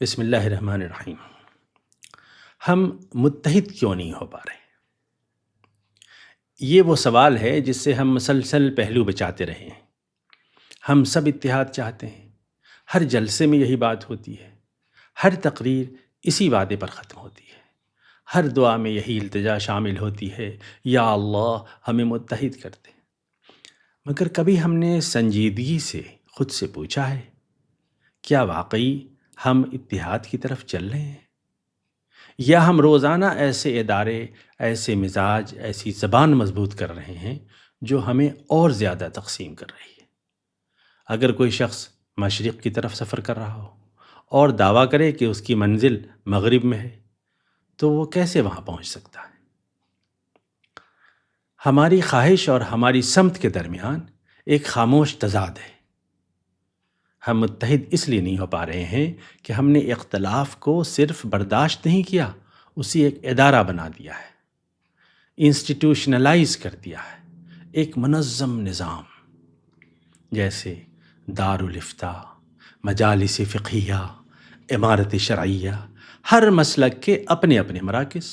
بسم اللہ الرحمن الرحیم۔ ہم متحد کیوں نہیں ہو پا رہے؟ یہ وہ سوال ہے جس سے ہم مسلسل پہلو بچاتے رہے ہیں۔ ہم سب اتحاد چاہتے ہیں، ہر جلسے میں یہی بات ہوتی ہے، ہر تقریر اسی وعدے پر ختم ہوتی ہے، ہر دعا میں یہی التجا شامل ہوتی ہے، یا اللہ ہمیں متحد کر دے۔ مگر کبھی ہم نے سنجیدگی سے خود سے پوچھا ہے، کیا واقعی ہم اتحاد کی طرف چل رہے ہیں؟ یا ہم روزانہ ایسے ادارے، ایسے مزاج، ایسی زبان مضبوط کر رہے ہیں جو ہمیں اور زیادہ تقسیم کر رہی ہے؟ اگر کوئی شخص مشرق کی طرف سفر کر رہا ہو اور دعویٰ کرے کہ اس کی منزل مغرب میں ہے، تو وہ کیسے وہاں پہنچ سکتا ہے؟ ہماری خواہش اور ہماری سمت کے درمیان ایک خاموش تضاد ہے۔ ہم متحد اس لیے نہیں ہو پا رہے ہیں کہ ہم نے اختلاف کو صرف برداشت نہیں کیا، اسی ایک ادارہ بنا دیا ہے، انسٹیٹیوشنلائز کر دیا ہے، ایک منظم نظام، جیسے دارالافتاء، مجالس فقہیہ، امارت شرعیہ، ہر مسلک کے اپنے اپنے مراکز۔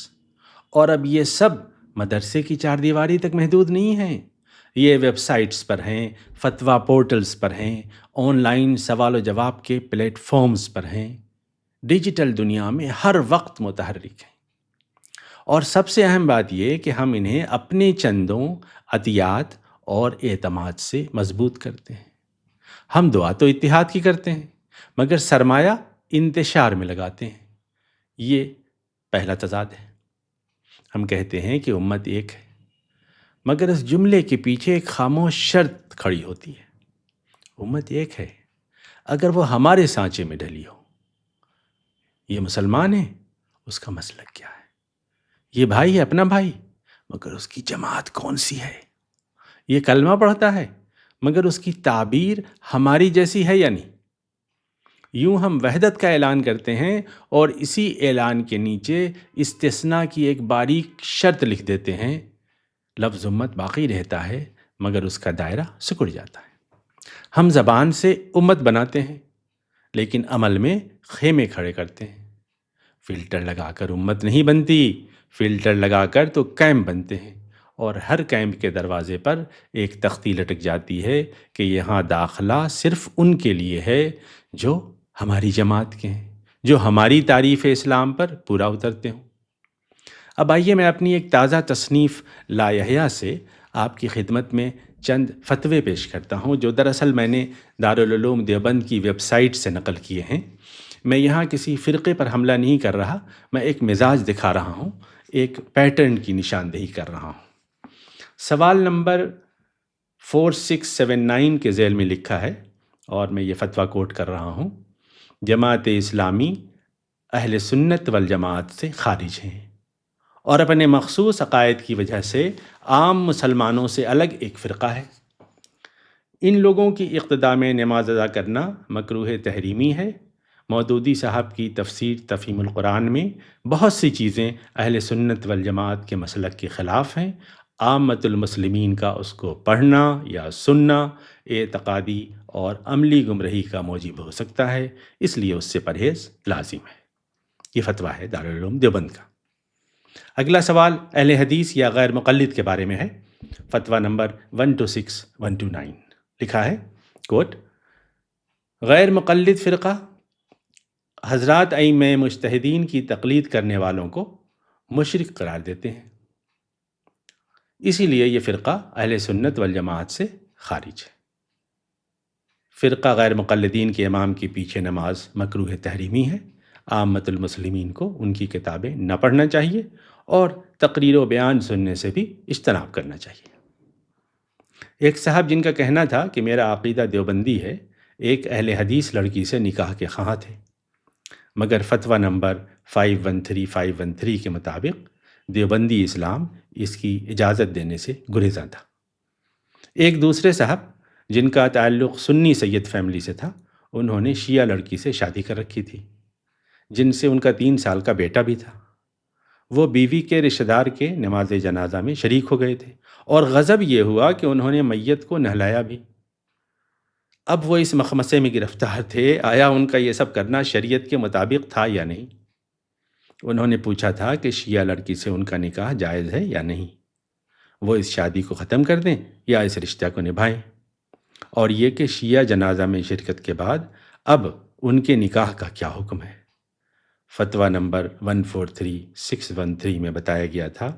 اور اب یہ سب مدرسے کی چار دیواری تک محدود نہیں ہیں، یہ ویب سائٹس پر ہیں، فتویٰ پورٹلز پر ہیں، آن لائن سوال و جواب کے پلیٹ فارمز پر ہیں، ڈیجیٹل دنیا میں ہر وقت متحرک ہیں۔ اور سب سے اہم بات یہ کہ ہم انہیں اپنے چندوں، عطیات اور اعتماد سے مضبوط کرتے ہیں۔ ہم دعا تو اتحاد کی کرتے ہیں، مگر سرمایہ انتشار میں لگاتے ہیں۔ یہ پہلا تضاد ہے۔ ہم کہتے ہیں کہ امت ایک ہے، مگر اس جملے کے پیچھے ایک خاموش شرط کھڑی ہوتی ہے۔ امت ایک ہے اگر وہ ہمارے سانچے میں ڈھلی ہو۔ یہ مسلمان ہے، اس کا مسلک کیا ہے؟ یہ بھائی ہے، اپنا بھائی، مگر اس کی جماعت کون سی ہے؟ یہ کلمہ پڑھتا ہے، مگر اس کی تعبیر ہماری جیسی ہے یا نہیں؟ یوں ہم وحدت کا اعلان کرتے ہیں اور اسی اعلان کے نیچے استثناء کی ایک باریک شرط لکھ دیتے ہیں۔ لفظ امت باقی رہتا ہے، مگر اس کا دائرہ سکڑ جاتا ہے۔ ہم زبان سے امت بناتے ہیں، لیکن عمل میں خیمے کھڑے کرتے ہیں۔ فلٹر لگا کر امت نہیں بنتی، فلٹر لگا کر تو کیمپ بنتے ہیں، اور ہر کیمپ کے دروازے پر ایک تختی لٹک جاتی ہے کہ یہاں داخلہ صرف ان کے لیے ہے جو ہماری جماعت کے ہیں، جو ہماری تعریف اسلام پر پورا اترتے ہوں۔ اب آئیے میں اپنی ایک تازہ تصنیف لا یحییٰ سے آپ کی خدمت میں چند فتوے پیش کرتا ہوں، جو دراصل میں نے دارالعلوم دیوبند کی ویب سائٹ سے نقل کیے ہیں۔ میں یہاں کسی فرقے پر حملہ نہیں کر رہا، میں ایک مزاج دکھا رہا ہوں، ایک پیٹرن کی نشاندہی کر رہا ہوں۔ سوال نمبر 4679 کے ذیل میں لکھا ہے، اور میں یہ فتویٰ کوٹ کر رہا ہوں: جماعت اسلامی اہل سنت والجماعت سے خارج ہیں اور اپنے مخصوص عقائد کی وجہ سے عام مسلمانوں سے الگ ایک فرقہ ہے۔ ان لوگوں کی اقتداء میں نماز ادا کرنا مکروہ تحریمی ہے۔ مودودی صاحب کی تفسیر تفہیم القرآن میں بہت سی چیزیں اہل سنت والجماعت کے مسلک کے خلاف ہیں۔ عامت المسلمین کا اس کو پڑھنا یا سننا اعتقادی اور عملی گمراہی کا موجب ہو سکتا ہے، اس لیے اس سے پرہیز لازم ہے۔ یہ فتویٰ ہے دارالعلوم دیوبند کا۔ اگلا سوال اہل حدیث یا غیر مقلد کے بارے میں ہے۔ فتویٰ نمبر 126129 لکھا ہے، کوٹ: غیر مقلد فرقہ حضرات ائمہ مجتہدین کی تقلید کرنے والوں کو مشرک قرار دیتے ہیں، اسی لیے یہ فرقہ اہل سنت والجماعت سے خارج ہے۔ فرقہ غیر مقلدین کے امام کے پیچھے نماز مکروہ تحریمی ہے۔ عامت المسلمین کو ان کی کتابیں نہ پڑھنا چاہیے اور تقریر و بیان سننے سے بھی اجتناب کرنا چاہیے۔ ایک صاحب جن کا کہنا تھا کہ میرا عقیدہ دیوبندی ہے، ایک اہل حدیث لڑکی سے نکاح کے خواہاں تھے، مگر فتویٰ نمبر 513513 کے مطابق دیوبندی اسلام اس کی اجازت دینے سے گریزاں تھا۔ ایک دوسرے صاحب جن کا تعلق سنی سید فیملی سے تھا، انہوں نے شیعہ لڑکی سے شادی کر رکھی تھی، جن سے ان کا 3 سال کا بیٹا بھی تھا۔ وہ بیوی کے رشتہ دار کے نماز جنازہ میں شریک ہو گئے تھے، اور غضب یہ ہوا کہ انہوں نے میت کو نہلایا بھی۔ اب وہ اس مخمصے میں گرفتار تھے، آیا ان کا یہ سب کرنا شریعت کے مطابق تھا یا نہیں؟ انہوں نے پوچھا تھا کہ شیعہ لڑکی سے ان کا نکاح جائز ہے یا نہیں، وہ اس شادی کو ختم کر دیں یا اس رشتہ کو نبھائیں، اور یہ کہ شیعہ جنازہ میں شرکت کے بعد اب ان کے نکاح کا کیا حکم ہے۔ فتویٰ نمبر 143613 میں بتایا گیا تھا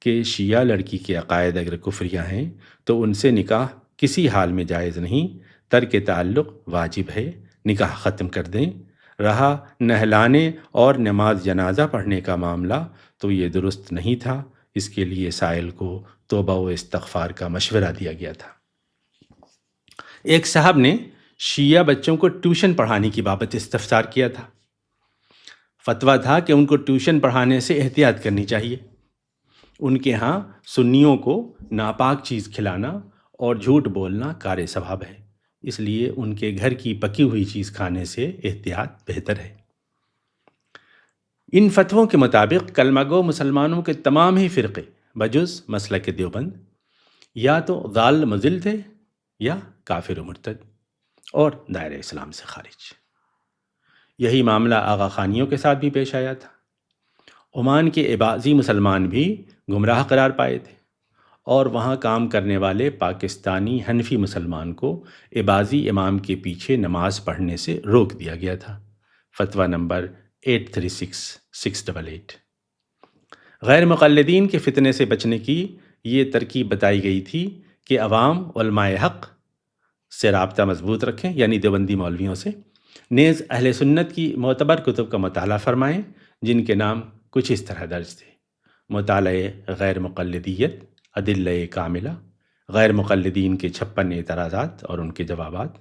کہ شیعہ لڑکی کے عقائد اگر کفریہ ہیں تو ان سے نکاح کسی حال میں جائز نہیں، ترک تعلق واجب ہے، نکاح ختم کر دیں۔ رہا نہلانے اور نماز جنازہ پڑھنے کا معاملہ تو یہ درست نہیں تھا، اس کے لیے سائل کو توبہ و استغفار کا مشورہ دیا گیا تھا۔ ایک صاحب نے شیعہ بچوں کو ٹیوشن پڑھانے کی بابت استفسار کیا تھا۔ فتویٰ تھا کہ ان کو ٹیوشن پڑھانے سے احتیاط کرنی چاہیے۔ ان کے ہاں سنیوں کو ناپاک چیز کھلانا اور جھوٹ بولنا کار ثواب ہے، اس لیے ان کے گھر کی پکی ہوئی چیز کھانے سے احتیاط بہتر ہے۔ ان فتووں کے مطابق کلمہ گو مسلمانوں کے تمام ہی فرقے بجز مسلک دیوبند یا تو ضال مضل تھے یا کافر و مرتد اور دائرہ اسلام سے خارج۔ یہی معاملہ آغا خانیوں کے ساتھ بھی پیش آیا تھا۔ عمان کے عباضی مسلمان بھی گمراہ قرار پائے تھے، اور وہاں کام کرنے والے پاکستانی حنفی مسلمان کو عباضی امام کے پیچھے نماز پڑھنے سے روک دیا گیا تھا۔ فتویٰ نمبر 836688۔ غیر مقلدین کے فتنے سے بچنے کی یہ ترکیب بتائی گئی تھی کہ عوام علماء حق سے رابطہ مضبوط رکھیں، یعنی دیوبندی مولویوں سے، نیز اہل سنت کی معتبر کتب کا مطالعہ فرمائیں جن کے نام کچھ اس طرح درج تھے: مطالعہ غیر مقلدیت، ادلہ کاملہ، غیر مقلدین کے 56 اعتراضات اور ان کے جوابات۔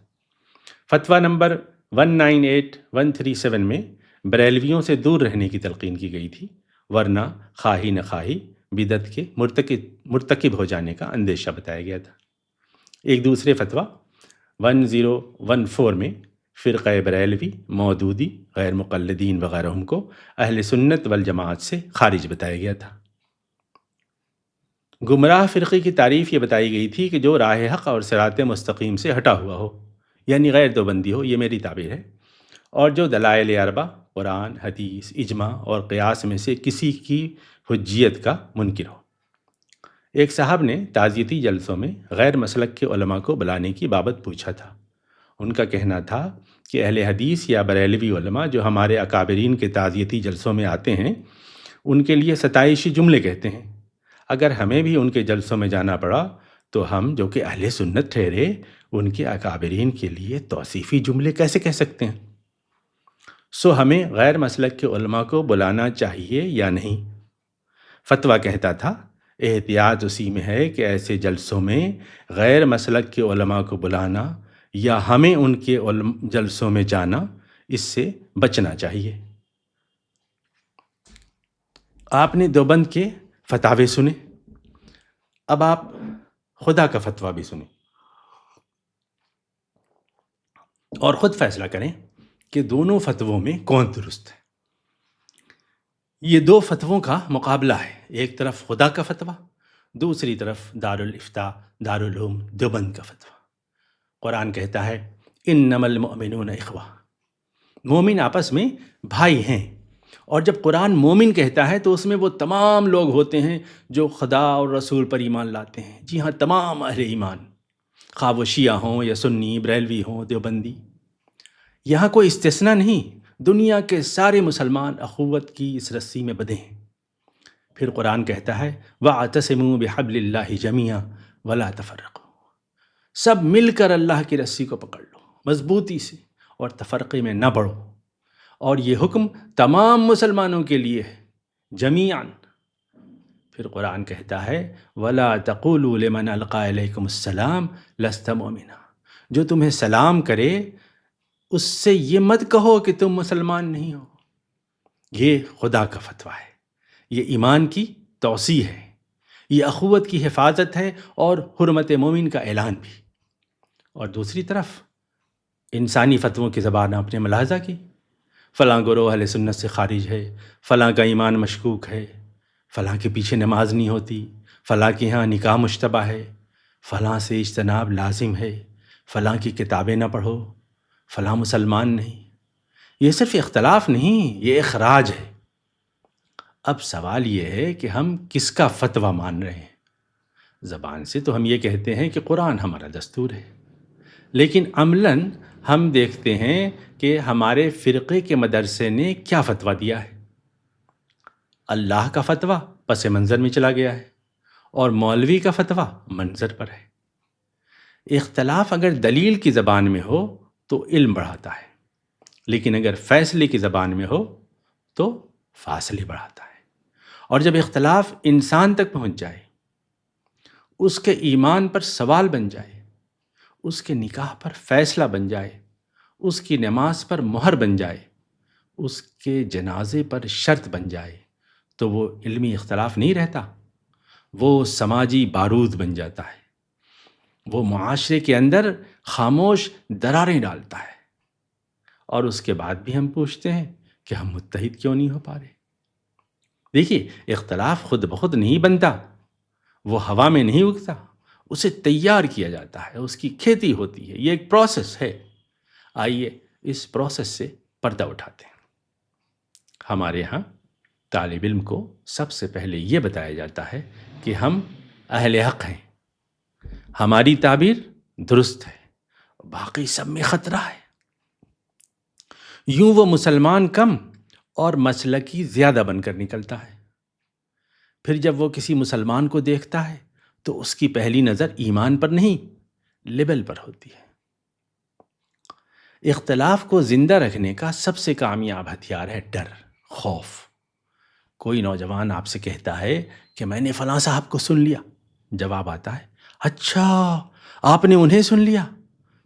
فتویٰ نمبر 198137 میں بریلویوں سے دور رہنے کی تلقین کی گئی تھی، ورنہ خواہی نہ خواہی بدعت کے مرتکب ہو جانے کا اندیشہ بتایا گیا تھا۔ ایک دوسرے فتویٰ 1014 میں فرقہ بریلوی، مودودی، غیر مقلدین وغیرہ کو اہل سنت والجماعت سے خارج بتایا گیا تھا۔ گمراہ فرقے کی تعریف یہ بتائی گئی تھی کہ جو راہ حق اور صراط مستقیم سے ہٹا ہوا ہو، یعنی غیر دیوبندی ہو، یہ میری تعبیر ہے، اور جو دلائل اربع، قرآن، حدیث، اجماع اور قیاس میں سے کسی کی حجیت کا منکر ہو۔ ایک صاحب نے تعزیتی جلسوں میں غیر مسلک کے علماء کو بلانے کی بابت پوچھا تھا۔ ان کا کہنا تھا کہ اہل حدیث یا بریلوی علماء جو ہمارے اکابرین کے تعزیتی جلسوں میں آتے ہیں ان کے لیے ستائشی جملے کہتے ہیں، اگر ہمیں بھی ان کے جلسوں میں جانا پڑا تو ہم جو کہ اہل سنت ٹھہرے ان کے اکابرین کے لیے توصیفی جملے کیسے کہہ سکتے ہیں؟ سو ہمیں غیر مسلک کے علماء کو بلانا چاہیے یا نہیں؟ فتویٰ کہتا تھا احتیاط اسی میں ہے کہ ایسے جلسوں میں غیر مسلک کے علماء کو بلانا یا ہمیں ان کے جلسوں میں جانا، اس سے بچنا چاہیے۔ آپ نے دیوبند کے فتاوے سنے، اب آپ خدا کا فتویٰ بھی سنیں اور خود فیصلہ کریں کہ دونوں فتووں میں کون درست ہے۔ یہ دو فتووں کا مقابلہ ہے، ایک طرف خدا کا فتویٰ، دوسری طرف دارالافتاء دارالعلوم دیوبند کا فتویٰ۔ قرآن کہتا ہے انما المؤمنون اخوہ، مومن آپس میں بھائی ہیں، اور جب قرآن مومن کہتا ہے تو اس میں وہ تمام لوگ ہوتے ہیں جو خدا اور رسول پر ایمان لاتے ہیں۔ جی ہاں، تمام اہل ایمان، خواہ وہ شیعہ ہوں یا سنی، بریلوی ہوں، دیوبندی، یہاں کوئی استثناء نہیں، دنیا کے سارے مسلمان اخوت کی اس رسی میں بندھے ہیں۔ پھر قرآن کہتا ہے وَاعْتَصِمُوا بِحَبْلِ اللَّهِ جَمِيعًا وَلَا تَفَرَّقُوا، سب مل کر اللہ کی رسی کو پکڑ لو مضبوطی سے اور تفرقے میں نہ بڑھو، اور یہ حکم تمام مسلمانوں کے لیے ہے، جمیعاً۔ پھر قرآن کہتا ہے وَلَا تَقُولُوا لِمَنْ أَلْقَىٰ إِلَيْكُمُ السَّلَامَ لَسْتَ مُؤْمِنًا، جو تمہیں سلام کرے اس سے یہ مت کہو کہ تم مسلمان نہیں ہو۔ یہ خدا کا فتویٰ ہے، یہ ایمان کی توسیع ہے، یہ اخوت کی حفاظت ہے اور حرمت مومن کا اعلان بھی۔ اور دوسری طرف انسانی فتووں کی زبان آپ نے ملاحظہ کی، فلاں گروہ اہل سنت سے خارج ہے، فلاں کا ایمان مشکوک ہے، فلاں کے پیچھے نماز نہیں ہوتی، فلاں کے ہاں نکاح مشتبہ ہے، فلاں سے اجتناب لازم ہے، فلاں کی کتابیں نہ پڑھو، فلاں مسلمان نہیں. یہ صرف اختلاف نہیں، یہ اخراج ہے. اب سوال یہ ہے کہ ہم کس کا فتویٰ مان رہے ہیں؟ زبان سے تو ہم یہ کہتے ہیں کہ قرآن ہمارا دستور ہے، لیکن عملاً ہم دیکھتے ہیں کہ ہمارے فرقے کے مدرسے نے کیا فتویٰ دیا ہے. اللہ کا فتویٰ پس منظر میں چلا گیا ہے، اور مولوی کا فتویٰ منظر پر ہے. اختلاف اگر دلیل کی زبان میں ہو تو علم بڑھاتا ہے، لیکن اگر فیصلے کی زبان میں ہو تو فاصلے بڑھاتا ہے. اور جب اختلاف انسان تک پہنچ جائے، اس کے ایمان پر سوال بن جائے، اس کے نکاح پر فیصلہ بن جائے، اس کی نماز پر مہر بن جائے، اس کے جنازے پر شرط بن جائے، تو وہ علمی اختلاف نہیں رہتا، وہ سماجی بارود بن جاتا ہے. وہ معاشرے کے اندر خاموش دراریں ڈالتا ہے. اور اس کے بعد بھی ہم پوچھتے ہیں کہ ہم متحد کیوں نہیں ہو پا رہے. دیکھیے، اختلاف خود بخود نہیں بنتا، وہ ہوا میں نہیں اگتا، اسے تیار کیا جاتا ہے، اس کی کھیتی ہوتی ہے. یہ ایک پروسیس ہے. آئیے اس پروسیس سے پردہ اٹھاتے ہیں. ہمارے ہاں طالب علم کو سب سے پہلے یہ بتایا جاتا ہے کہ ہم اہل حق ہیں، ہماری تعبیر درست ہے، باقی سب میں خطرہ ہے. یوں وہ مسلمان کم اور مسلکی زیادہ بن کر نکلتا ہے. پھر جب وہ کسی مسلمان کو دیکھتا ہے تو اس کی پہلی نظر ایمان پر نہیں، لیبل پر ہوتی ہے. اختلاف کو زندہ رکھنے کا سب سے کامیاب ہتھیار ہے ڈر، خوف. کوئی نوجوان آپ سے کہتا ہے کہ میں نے فلاں صاحب کو سن لیا. جواب آتا ہے، اچھا آپ نے انہیں سن لیا،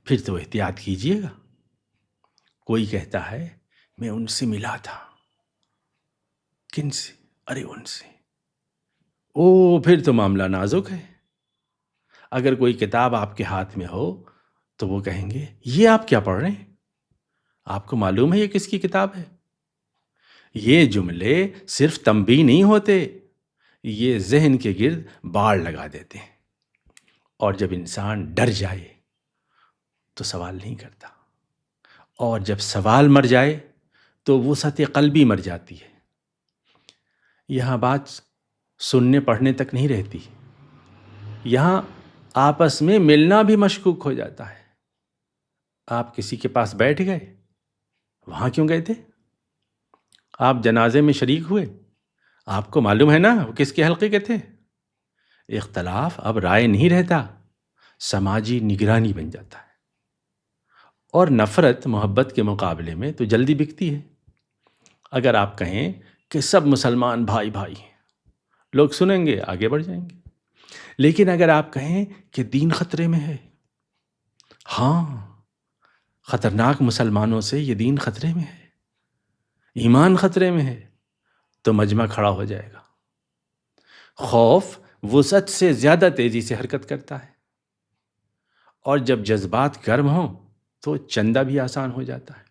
پھر تو احتیاط کیجئے گا. کوئی کہتا ہے میں ان سے ملا تھا. کن سے؟ ارے ان سے. او پھر تو معاملہ نازک ہے. اگر کوئی کتاب آپ کے ہاتھ میں ہو تو وہ کہیں گے یہ آپ کیا پڑھ رہے ہیں؟ آپ کو معلوم ہے یہ کس کی کتاب ہے؟ یہ جملے صرف تنبیہ نہیں ہوتے، یہ ذہن کے گرد باڑ لگا دیتے ہیں. اور جب انسان ڈر جائے تو سوال نہیں کرتا، اور جب سوال مر جائے تو وسعت قلبی مر جاتی ہے. یہاں بات سننے پڑھنے تک نہیں رہتی، یہاں آپس میں ملنا بھی مشکوک ہو جاتا ہے. آپ کسی کے پاس بیٹھ گئے، وہاں کیوں گئے تھے؟ آپ جنازے میں شریک ہوئے، آپ کو معلوم ہے نا وہ کس کے حلقے کے تھے. اختلاف اب رائے نہیں رہتا، سماجی نگرانی بن جاتا ہے. اور نفرت محبت کے مقابلے میں تو جلدی بکتی ہے. اگر آپ کہیں کہ سب مسلمان بھائی بھائی ہیں، لوگ سنیں گے، آگے بڑھ جائیں گے. لیکن اگر آپ کہیں کہ دین خطرے میں ہے، ہاں خطرناک مسلمانوں سے یہ دین خطرے میں ہے، ایمان خطرے میں ہے، تو مجمع کھڑا ہو جائے گا. خوف وسعت سے زیادہ تیزی سے حرکت کرتا ہے، اور جب جذبات گرم ہوں تو چندہ بھی آسان ہو جاتا ہے.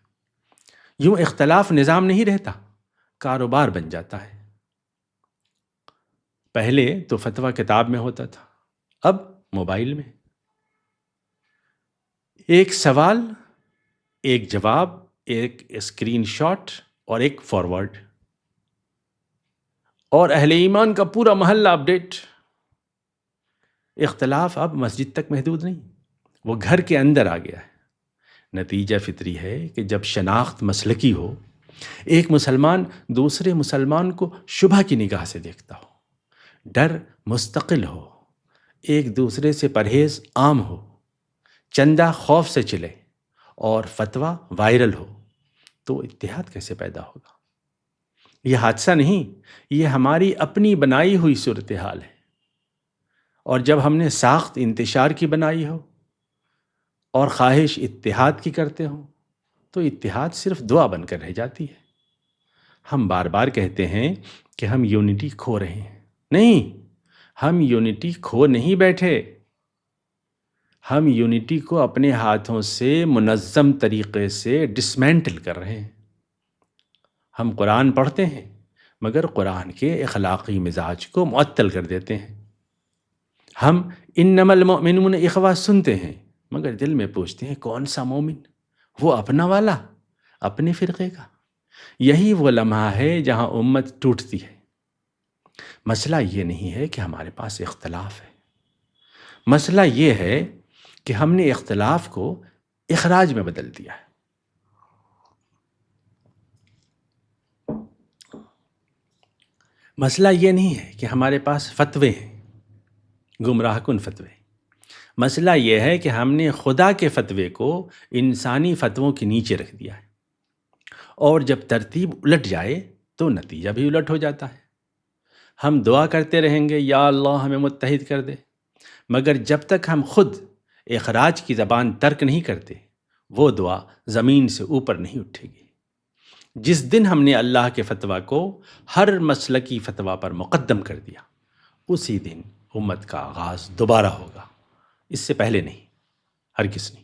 یوں اختلاف نظام نہیں رہتا، کاروبار بن جاتا ہے. پہلے تو فتویٰ کتاب میں ہوتا تھا، اب موبائل میں. ایک سوال، ایک جواب، ایک اسکرین شاٹ اور ایک فارورڈ، اور اہل ایمان کا پورا محلہ اپڈیٹ. اختلاف اب مسجد تک محدود نہیں، وہ گھر کے اندر آ گیا ہے. نتیجہ فطری ہے کہ جب شناخت مسلکی ہو، ایک مسلمان دوسرے مسلمان کو شبہ کی نگاہ سے دیکھتا ہو، ڈر مستقل ہو، ایک دوسرے سے پرہیز عام ہو، چندہ خوف سے چلے، اور فتویٰ وائرل ہو، تو اتحاد کیسے پیدا ہوگا؟ یہ حادثہ نہیں، یہ ہماری اپنی بنائی ہوئی صورتحال ہے. اور جب ہم نے ساخت انتشار کی بنائی ہو اور خواہش اتحاد کی کرتے ہوں تو اتحاد صرف دعا بن کر رہ جاتی ہے. ہم بار بار کہتے ہیں کہ ہم یونٹی کھو رہے ہیں. نہیں، ہم یونٹی کھو نہیں بیٹھے، ہم یونٹی کو اپنے ہاتھوں سے منظم طریقے سے ڈسمینٹل کر رہے ہیں. ہم قرآن پڑھتے ہیں مگر قرآن کے اخلاقی مزاج کو معطل کر دیتے ہیں. ہم انما المؤمنون اخوہ سنتے ہیں مگر دل میں پوچھتے ہیں کون سا مومن؟ وہ اپنا والا، اپنے فرقے کا۔ یہی وہ لمحہ ہے جہاں امت ٹوٹتی ہے۔ مسئلہ یہ نہیں ہے کہ ہمارے پاس اختلاف ہے، مسئلہ یہ ہے کہ ہم نے اختلاف کو اخراج میں بدل دیا ہے۔ مسئلہ یہ نہیں ہے کہ ہمارے پاس فتوے ہیں، گمراہ کن فتوے۔ مسئلہ یہ ہے کہ ہم نے خدا کے فتوے کو انسانی فتووں کے نیچے رکھ دیا ہے، اور جب ترتیب الٹ جائے تو نتیجہ بھی الٹ ہو جاتا ہے۔ ہم دعا کرتے رہیں گے یا اللہ ہمیں متحد کر دے، مگر جب تک ہم خود اخراج کی زبان ترک نہیں کرتے وہ دعا زمین سے اوپر نہیں اٹھے گی۔ جس دن ہم نے اللہ کے فتویٰ کو ہر مسلکی فتویٰ پر مقدم کر دیا، اسی دن امت کا آغاز دوبارہ ہوگا، اس سے پہلے نہیں، ہرگز نہیں۔